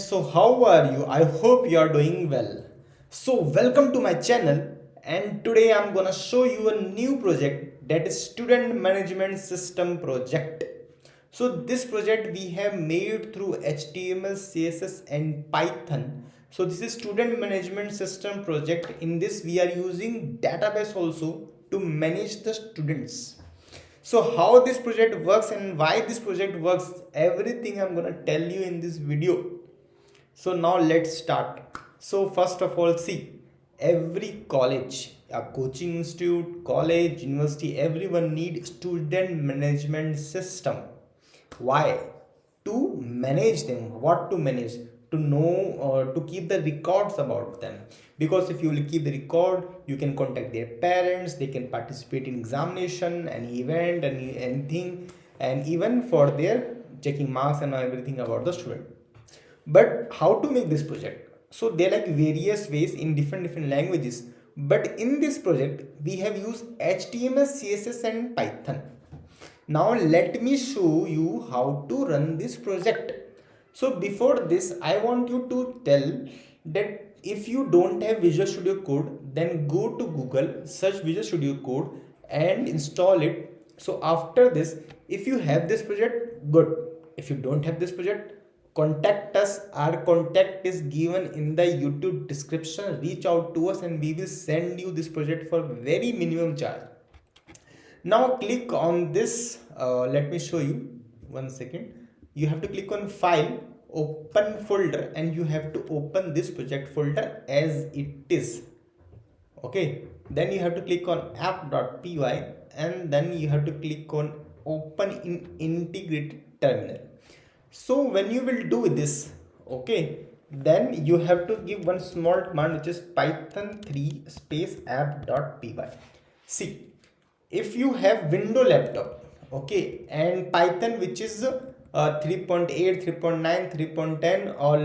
So how are you? I hope you are doing well. So welcome to my channel, and today I'm gonna show you a new project, that is student management system project. So this project we have made through HTML, CSS and Python. So this is student management system project. In this we are using database also to manage the students. So how this project works and why this project works, everything I'm gonna tell you in this video. So now let's start. So first of all, see, every college, a coaching institute, college, university, everyone need student management system. Why? To manage them. What to manage? To know or to keep the records about them. Because if you will keep the record, you can contact their parents, they can participate in examination, any event, anything, and even for their checking marks and everything about the student. But how to make this project? So there are like various ways in different languages, but in this project we have used HTML, CSS and Python. Now let me show you how to run this project. So before this, I want you to tell that if you don't have Visual Studio Code, then go to Google, search Visual Studio Code and install it. So after this, if you have this project, good. If you don't have this project, contact us. Our contact is given in the YouTube description. Reach out to us and we will send you this project for very minimum charge. Now click on this. Let me show you. 1 second. You have to click on file, open folder, and you have to open this project folder as it is. Okay, then you have to click on app.py and then you have to click on open in integrated terminal. So when you will do this, okay, then you have to give one small command, which is python 3 space app.py. See, if you have window laptop, okay, and Python which is 3.8, 3.9, 3.10, all,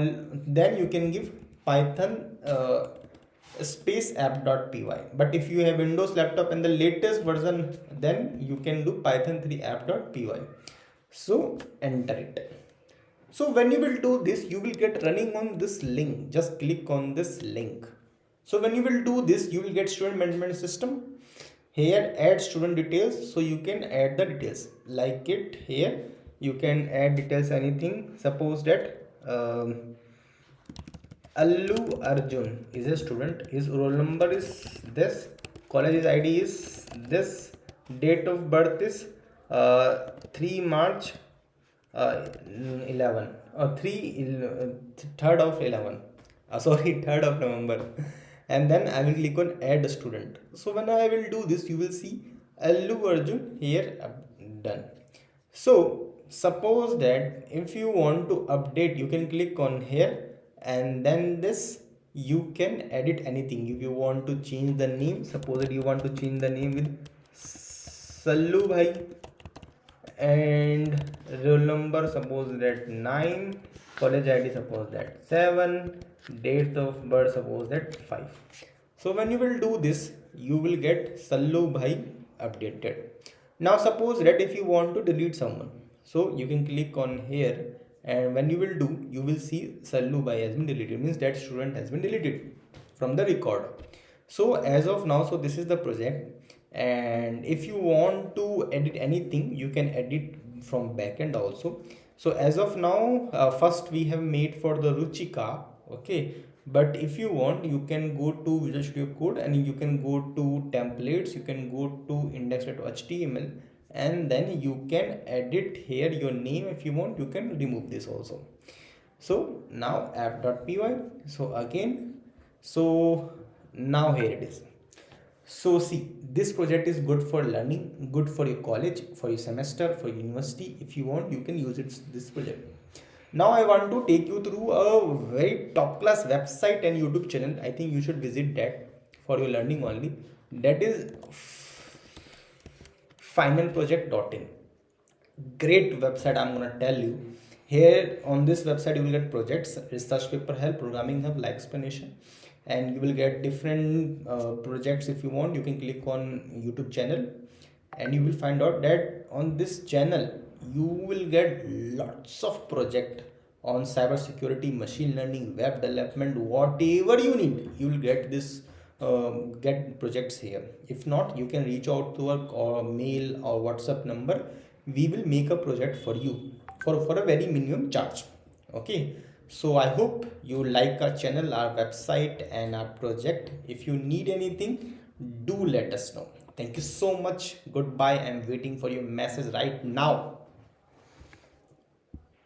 then you can give python space app.py. But if you have Windows laptop and the latest version, then you can do python 3 app.py. So enter it. So when you will do this, you will get running on this link. Just click on this link. So when you will do this, you will get student management system. Here add student details, so you can add the details like it. Here you can add details, anything. Suppose that Allu Arjun is a student, his roll number is this, college ID is this, date of birth is 3 March 11 or 3rd of 11, sorry, 3rd of November. And then I will click on add a student. So when I will do this, you will see Allu Arjun here, done. So suppose that if you want to update, you can click on here and then this you can edit anything. If you want to change the name, suppose that you want to change the name with Sallu Bhai, and roll number suppose that 9, college ID suppose that 7, date of birth suppose that 5. So when you will do this, you will get Sallu Bhai updated. Now suppose that if you want to delete someone, so you can click on here, and when you will do, you will see Sallu Bhai has been deleted, means that student has been deleted from the record. So as of now, so this is the project, and if you want to edit anything, you can edit from backend also. So as of now, first we have made for the Ruchika, okay, but if you want, you can go to Visual Studio Code and you can go to templates, you can go to index.html, and then you can edit here your name. If you want, you can remove this also. So now app.py, so again, so now here it is. So see, this project is good for learning, good for your college, for your semester, for university. If you want, you can use it, this project. Now I want to take you through a very top class website and YouTube channel. I think you should visit that for your learning only. That is finalproject.in. Great website, I'm gonna tell you. Here on this website you will get projects, research paper help, programming help, like explanation, and you will get different projects. If you want, you can click on YouTube channel and you will find out that on this channel you will get lots of project on cybersecurity, machine learning, web development, whatever you need, you will get this get projects here. If not, you can reach out to our mail or WhatsApp number. We will make a project for you for a very minimum charge. Okay, so I hope you like our channel, our website, and our project. If you need anything, do let us know. Thank you so much. Goodbye. I'm waiting for your message right now.